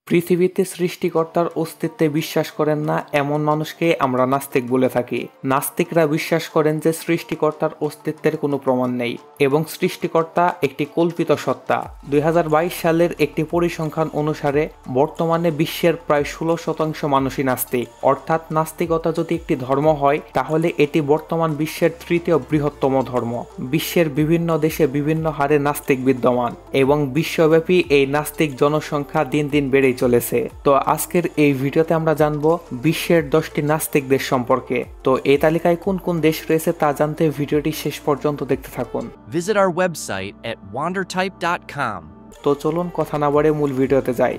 পৃথিবীতে সৃষ্টিকর্তার অস্তিত্বে বিশ্বাস করেন না এমন মানুষকে আমরা নাস্তিক বলে থাকি। নাস্তিকরা বিশ্বাস করেন যে সৃষ্টিকর্তার অস্তিত্বের কোনো প্রমাণ নেই এবং সৃষ্টিকর্তা একটি কল্পিত সত্তা। 2022 সালের একটি পরিসংখ্যান অনুসারে বর্তমানে বিশ্বের প্রায় 16% মানুষই নাস্তিক। অর্থাৎ নাস্তিকতা যদি একটি ধর্ম হয় তাহলে এটি বর্তমান বিশ্বের তৃতীয় বৃহত্তম ধর্ম। বিশ্বের বিভিন্ন দেশে বিভিন্ন হারে নাস্তিক বিদ্যমান এবং বিশ্বব্যাপী এই নাস্তিক জনসংখ্যা দিন দিন বেড়েই চলেছে। তো আজকের এই ভিডিওতে আমরা জানবো বিশ্বের 10টি নাস্তিক দেশ সম্পর্কে। তো এই তালিকায় কোন কোন দেশ রয়েছে তা জানতে ভিডিওটি শেষ পর্যন্ত দেখতে থাকুন। Visit our website at wandertype.com. তো চলুন কথা না বাড়িয়ে মূল ভিডিওতে যাই।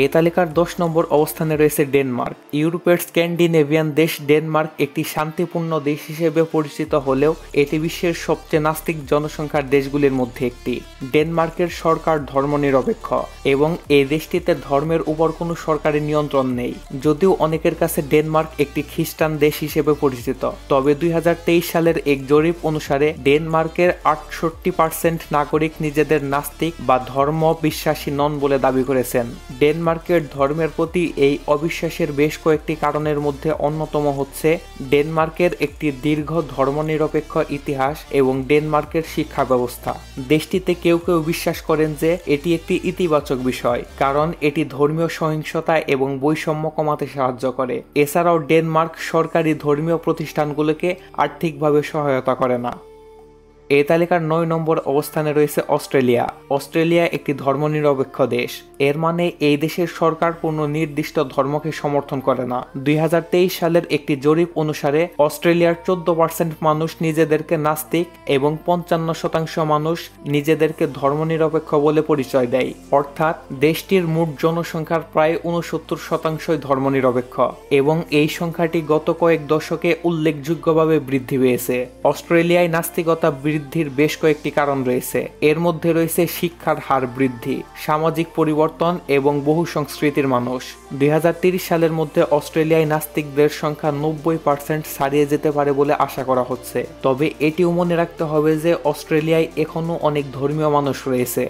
এই তালিকার 10 নম্বর অবস্থানে রয়েছে ডেনমার্ক। ইউরোপের স্ক্যান্ডিনেভিয়ান দেশ ডেনমার্ক একটি শান্তিপূর্ণ দেশ হিসেবে পরিচিত হলেও এটি বিশ্বের সবচেয়ে নাস্তিক জনসংখ্যার দেশগুলির মধ্যে একটি। ডেনমার্কের সরকার ধর্মনিরপেক্ষ এবং এই দেশটিতে ধর্মের উপর কোনো সরকারি নিয়ন্ত্রণ নেই। যদিও অনেকের কাছে ডেনমার্ক একটি খ্রিস্টান দেশ হিসেবে পরিচিত, তবে 2023 সালের এক জরিপ অনুসারে ডেনমার্কের 68% নাগরিক নিজেদের নাস্তিক বা ধর্ম বিশ্বাসী নন বলে দাবি করেছেন। ডেনমার্কের ধর্মের প্রতি এই অবিশ্বাসের বেশ কয়েকটি কারণের মধ্যে অন্যতম হচ্ছে ডেনমার্কের একটি দীর্ঘ ধর্মনিরপেক্ষ ইতিহাস এবং ডেনমার্কের শিক্ষা ব্যবস্থা। দেশটিতে কেউ কেউ বিশ্বাস করেন যে এটি একটি ইতিবাচক বিষয়, কারণ এটি ধর্মীয় সহিংসতা এবং বৈষম্য কমাতে সাহায্য করে। এছাড়াও ডেনমার্ক সরকারি ধর্মীয় প্রতিষ্ঠানগুলোকে আর্থিকভাবে সহায়তা করে না। এই তালিকার 9 নম্বর অবস্থানে রয়েছে অস্ট্রেলিয়া। অস্ট্রেলিয়া একটি ধর্মনিরপেক্ষ দেশ। এর মানে এই দেশের সরকার কোনো নির্দিষ্ট ধর্মকে সমর্থন করে না। 2023 সালের একটি জরিপ অনুসারে অস্ট্রেলিয়ার 14% মানুষ নিজেদেরকে নাস্তিক এবং 55% মানুষ নিজেদেরকে ধর্মনিরপেক্ষ বলে পরিচয় দেয়। অর্থাৎ দেশটির মোট জনসংখ্যার প্রায় 69%ই ধর্মনিরপেক্ষ এবং এই সংখ্যাটি গত কয়েক দশকে উল্লেখযোগ্যভাবে বৃদ্ধি পেয়েছে। অস্ট্রেলিয়ায় নাস্তিকতা বৃদ্ধির বেশ কয়েকটি কারণ রয়েছে। এর মধ্যে রয়েছে শিক্ষার হার বৃদ্ধি, সামাজিক পরিবর্তন এবং বহু সংস্কৃতির মানুষ। 2030 সালের মধ্যে অস্ট্রেলিয়ায় নাস্তিকদের সংখ্যা 90% ছাড়িয়ে যেতে পারে বলে আশা করা হচ্ছে। তবে এটিও মনে রাখতে হবে যে অস্ট্রেলিয়ায় এখনও অনেক ধর্মীয় মানুষ রয়েছে।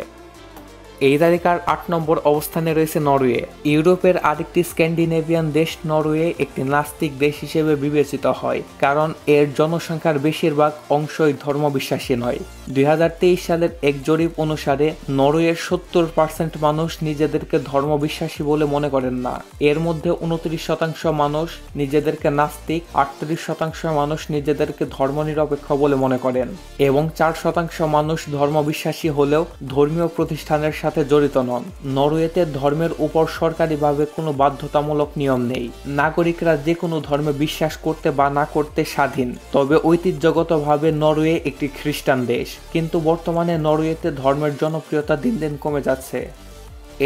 এই তালিকার 8 নম্বর অবস্থানে রয়েছে নরওয়ে। ইউরোপের আরেকটি স্ক্যান্ডিনেভিয়ান দেশ নরওয়ে একটি নাস্তিক দেশ হিসেবে বিবেচিত হয়, কারণ এর জনসংখ্যার বেশিরভাগ অংশই ধর্মবিশ্বাসী নয়। 2023 সালের এক জরিপ অনুসারে নরওয়ের 70% মানুষ নিজেদেরকে ধর্মবিশ্বাসী বলে মনে করেন না। এর মধ্যে 29% মানুষ নিজেদেরকে নাস্তিক, 38% মানুষ নিজেদেরকে ধর্মনিরপেক্ষ বলে মনে করেন এবং 4% মানুষ ধর্মবিশ্বাসী হলেও ধর্মীয় প্রতিষ্ঠানের সাথে জড়িত নন। নরওয়েতে ধর্মের উপর সরকারিভাবে কোনো বাধ্যতামূলক নিয়ম নেই। নাগরিকরা যে কোনো ধর্মে বিশ্বাস করতে বা না করতে স্বাধীন। তবে ঐতিহ্যগতভাবে নরওয়ে একটি খ্রিস্টান দেশ, কিন্তু বর্তমানে নরওয়েতে ধর্মের জনপ্রিয়তা দিন দিন কমে যাচ্ছে।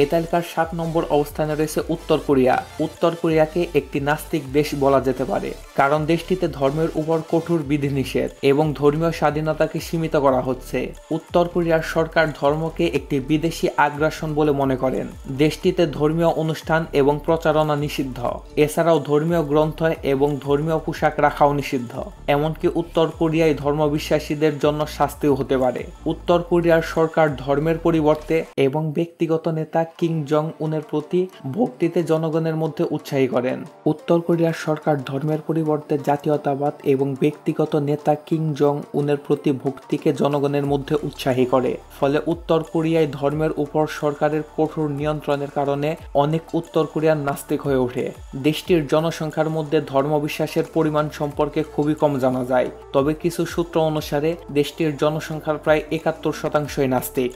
এই তালিকার 7 নম্বর অবস্থানে রয়েছে উত্তর কোরিয়া। উত্তর কোরিয়াকে একটি নাস্তিক দেশ বলা যেতে পারে, কারণ দেশটিতে ধর্মের উপর কঠোর বিধিনিষেধ এবং ধর্মীয় স্বাধীনতাকে সীমিত করা হচ্ছে। উত্তর কোরিয়ার সরকার ধর্মকে একটি বিদেশি আগ্রাসন বলে মনে করেন। দেশটিতে ধর্মীয় অনুষ্ঠান এবং প্রচারণা নিষিদ্ধ। এছাড়াও ধর্মীয় গ্রন্থ এবং ধর্মীয় পোশাক রাখাও নিষিদ্ধ। এমনকি উত্তর কোরিয়ায় ধর্মবিশ্বাসীদের জন্য শাস্তিও হতে পারে। উত্তর কোরিয়ার সরকার ধর্মের পরিবর্তে এবং ব্যক্তিগত নেতা কিং জং উনের প্রতি ভক্তিতে জনগণের মধ্যে উৎসাহী করেন। উত্তর কোরিয়ার সরকার ধর্মের পরিবর্তে জাতীয়তাবাদ এবং ব্যক্তিগত নেতা কিং জং উনের প্রতি ভক্তিকে জনগণের মধ্যে উৎসাহী করে। ফলে উত্তর কোরিয়ায় ধর্মের উপর সরকারের কঠোর নিয়ন্ত্রণের কারণে অনেক উত্তর কোরিয়ান নাস্তিক হয়ে ওঠে। দেশটির জনসংখ্যার মধ্যে ধর্মবিশ্বাসের পরিমাণ সম্পর্কে খুবই কম জানা যায়, তবে কিছু সূত্র অনুসারে দেশটির জনসংখ্যার প্রায় 71%ই নাস্তিক।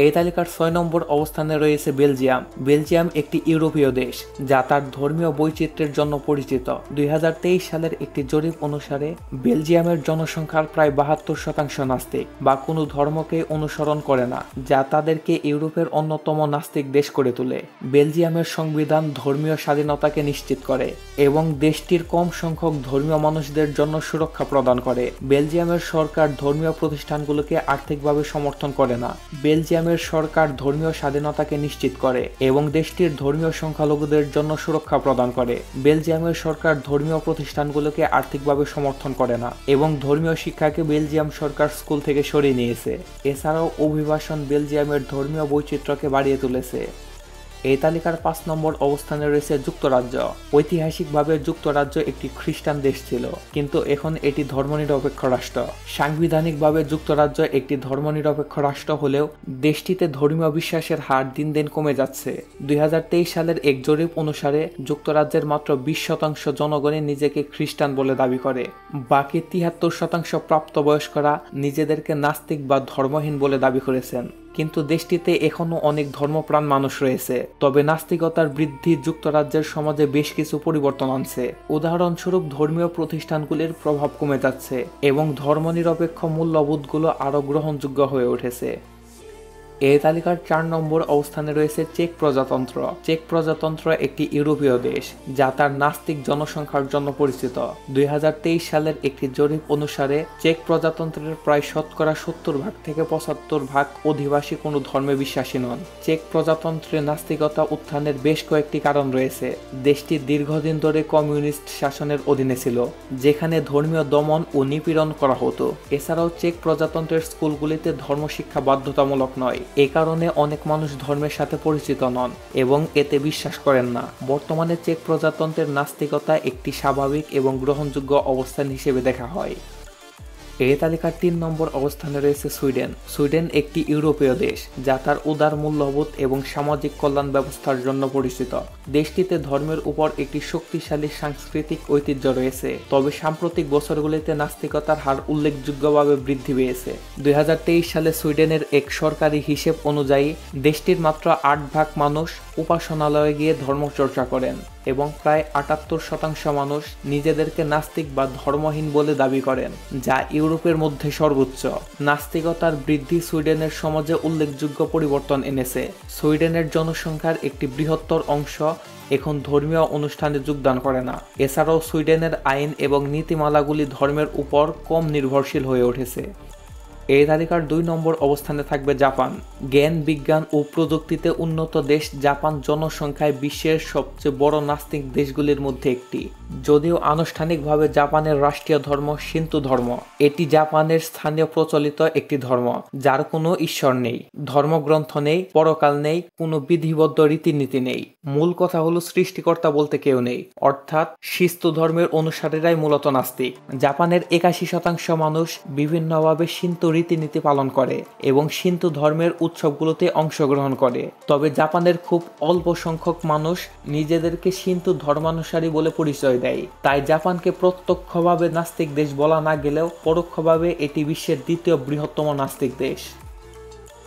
এই তালিকার 6 নম্বর অবস্থানে রয়েছে বেলজিয়াম। বেলজিয়াম একটি ইউরোপীয় দেশ যা তার ধর্মীয় বৈচিত্র্যের জন্য পরিচিত। 2023 সালের একটি জরিপ অনুসারে বেলজিয়ামের জনসংখ্যার প্রায় 72% নাস্তিক বা কোনো ধর্মকে অনুসরণ করে না, যা তাদেরকে ইউরোপের অন্যতম নাস্তিক দেশ করে তোলে। বেলজিয়ামের সংবিধান ধর্মীয় স্বাধীনতাকে নিশ্চিত করে এবং দেশটির কম সংখ্যক ধর্মীয় মানুষদের জন্য সুরক্ষা প্রদান করে। বেলজিয়ামের সরকার ধর্মীয় প্রতিষ্ঠানগুলোকে আর্থিকভাবে সমর্থন করে না। বেলজিয়ামের সরকার ধর্মীয় স্বাধীনতাকে নিশ্চিত করে এবং দেশটির ধর্মীয় সংখ্যালঘুদের জন্য সুরক্ষা প্রদান করে। বেলজিয়ামের সরকার ধর্মীয় প্রতিষ্ঠানগুলোকে আর্থিকভাবে সমর্থন করে না এবং ধর্মীয় শিক্ষাকে বেলজিয়াম সরকার স্কুল থেকে সরিয়ে নিয়েছে। এছাড়াও অভিবাসন বেলজিয়ামের ধর্মীয় বৈচিত্র্যকে বাড়িয়ে তুলেছে। এই তালিকার 5 নম্বর অবস্থানে রয়েছে যুক্তরাজ্য। ঐতিহাসিকভাবে যুক্তরাজ্য একটি খ্রিস্টান দেশ ছিল, কিন্তু এখন এটি ধর্মনিরপেক্ষ রাষ্ট্র। সাংবিধানিকভাবে যুক্তরাজ্য একটি ধর্মনিরপেক্ষ রাষ্ট্র হলেও দেশটিতে ধর্মীয় বিশ্বাসের হার দিন দিন কমে যাচ্ছে। 2023 সালের এক জরিপ অনুসারে যুক্তরাজ্যের মাত্র 20% জনগণই নিজেকে খ্রিস্টান বলে দাবি করে। বাকি 73% প্রাপ্তবয়স্করা নিজেদেরকে নাস্তিক বা ধর্মহীন বলে দাবি করেছেন। কিন্তু দেশটিতে এখনো অনেক ধর্মপ্রাণ মানুষ রয়েছে। তবে নাস্তিকতার বৃদ্ধি যুক্তরাজ্যের সমাজে বেশ কিছু পরিবর্তন আনছে। উদাহরণস্বরূপ ধর্মীয় প্রতিষ্ঠানগুলির প্রভাব কমে যাচ্ছে এবং ধর্মনিরপেক্ষ মূল্যবোধগুলো আরও গ্রহণযোগ্য হয়ে উঠেছে। এই তালিকার 4 নম্বর অবস্থানে রয়েছে চেক প্রজাতন্ত্র। চেক প্রজাতন্ত্র একটি ইউরোপীয় দেশ যা তার নাস্তিক জনসংখ্যার জন্য পরিচিত। 2023 সালের একটি জরিপ অনুসারে চেক প্রজাতন্ত্রের প্রায় 70% থেকে 75% অধিবাসী কোনো ধর্মে বিশ্বাসী নন। চেক প্রজাতন্ত্রে নাস্তিকতা উত্থানের বেশ কয়েকটি কারণ রয়েছে। দেশটি দীর্ঘদিন ধরে কমিউনিস্ট শাসনের অধীনে ছিল, যেখানে ধর্মীয় দমন ও নিপীড়ন করা হতো। এছাড়াও চেক প্রজাতন্ত্রের স্কুলগুলিতে ধর্মশিক্ষা বাধ্যতামূলক নয়। এ কারণে অনেক মানুষ ধর্মের সাথে পরিচিত নন এবং এতে বিশ্বাস করেন না। বর্তমানে চেক প্রজাতন্ত্রের নাস্তিকতা একটি স্বাভাবিক এবং গ্রহণযোগ্য অবস্থান হিসেবে দেখা হয়। এই তালিকার 3 নম্বর অবস্থানে রয়েছে সুইডেন। সুইডেন একটি ইউরোপীয় দেশ যা তার উদার মূল্যবোধ এবং সামাজিক কল্যাণ ব্যবস্থার জন্য পরিচিত। দেশটিতে ধর্মের উপর একটি শক্তিশালী সাংস্কৃতিক ঐতিহ্য রয়েছে, তবে সাম্প্রতিক বছরগুলিতে নাস্তিকতার হার উল্লেখযোগ্যভাবে বৃদ্ধি পেয়েছে। 2023 সালে সুইডেনের এক সরকারি হিসেব অনুযায়ী দেশটির মাত্র 8% মানুষ উপাসনালয়ে গিয়ে ধর্মচর্চা করেন এবং প্রায় 78% মানুষ নিজেদেরকে নাস্তিক বা ধর্মহীন বলে দাবি করেন, যা ইউরোপের মধ্যে সর্বোচ্চ। নাস্তিকতার বৃদ্ধি সুইডেনের সমাজে উল্লেখযোগ্য পরিবর্তন এনেছে। সুইডেনের জনসংখ্যার একটি বৃহত্তর অংশ এখন ধর্মীয় অনুষ্ঠানে যোগদান করে না। এছাড়াও সুইডেনের আইন এবং নীতিমালাগুলি ধর্মের উপর কম নির্ভরশীল হয়ে উঠেছে। এই তালিকার 2 নম্বর অবস্থানে থাকবে জাপান। জ্ঞান, বিজ্ঞান ও প্রযুক্তিতে উন্নত দেশ জাপান জনসংখ্যায় বিশ্বের সবচেয়ে বড় নাস্তিক দেশগুলির মধ্যে একটি। যদিও আনুষ্ঠানিকভাবে জাপানের রাষ্ট্রীয় ধর্ম শিন্তো ধর্ম, এটি জাপানের স্থানীয় প্রচলিত একটি ধর্ম যার কোনো ঈশ্বর নেই, ধর্মগ্রন্থ নেই, পরকাল নেই, কোনো বিধিবদ্ধ রীতিনীতি নেই। মূল কথা হলো সৃষ্টিকর্তা বলতে কেউ নেই, অর্থাৎ শিন্তো ধর্মের অনুসারীরাই মূলত নাস্তিক। জাপানের 81% মানুষ বিভিন্নভাবে শিন্তো রীতিনীতি পালন করে এবং শিন্তো ধর্মের উৎসবগুলোতে অংশগ্রহণ করে। তবে জাপানের খুব অল্প সংখ্যক মানুষ নিজেদেরকে শিন্তো ধর্মানুসারী বলে পরিচয় দেয়। তাই জাপানকে প্রত্যক্ষভাবে নাস্তিক দেশ বলা না গেলেও পরোক্ষভাবে এটি বিশ্বের দ্বিতীয় বৃহত্তম নাস্তিক দেশ।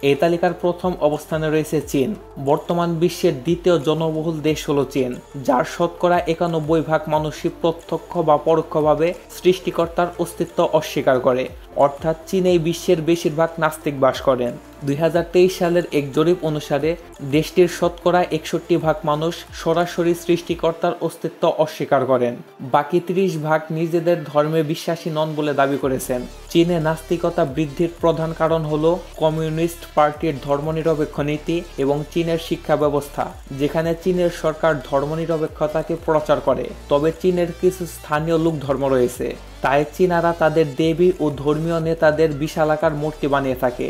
এই তালিকার প্রথম অবস্থানে রয়েছে চীন। বর্তমান বিশ্বের দ্বিতীয় জনবহুল দেশ হলো চীন, যার শতকরা 91% মানুষই প্রত্যক্ষ বা পরোক্ষভাবে সৃষ্টিকর্তার অস্তিত্ব অস্বীকার করে, অর্থাৎ চীনেই বিশ্বের বেশিরভাগ নাস্তিক বাস করেন। 2023 সালের এক জরিপ অনুসারে দেশটির শতকরা 61% মানুষ সরাসরি সৃষ্টিকর্তার অস্তিত্ব অস্বীকার করেন। বাকি 30% নিজেদের ধর্মে বিশ্বাসী নন বলে দাবি করেছেন। চীনে নাস্তিকতা বৃদ্ধির প্রধান কারণ হলো কমিউনিস্ট পার্টির ধর্মনিরপেক্ষ নীতি এবং চীনের শিক্ষা ব্যবস্থা, যেখানে চীনের সরকার ধর্মনিরপেক্ষতাকে প্রচার করে। তবে চীনের কিছু স্থানীয় লোক ধর্ম রয়েছে, তাই চীনারা তাদের দেবী ও ধর্মীয় নেতাদের বিশালাকার মূর্তি বানিয়ে থাকে,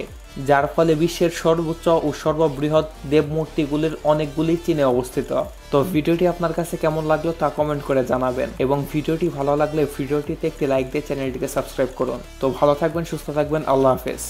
যার ফলে বিশ্বের সর্বোচ্চ ও সর্ববৃহৎ দেবমূর্তিগুলির অনেকগুলি চীনে অবস্থিত। তো ভিডিওটি আপনার কাছে কেমন লাগলো তা কমেন্ট করে জানাবেন এবং ভিডিওটি ভালো লাগলে ভিডিওটিতে একটি লাইক দিয়ে চ্যানেলটিকে সাবস্ক্রাইব করুন। তো ভালো থাকবেন, সুস্থ থাকবেন, আল্লাহ হাফেজ।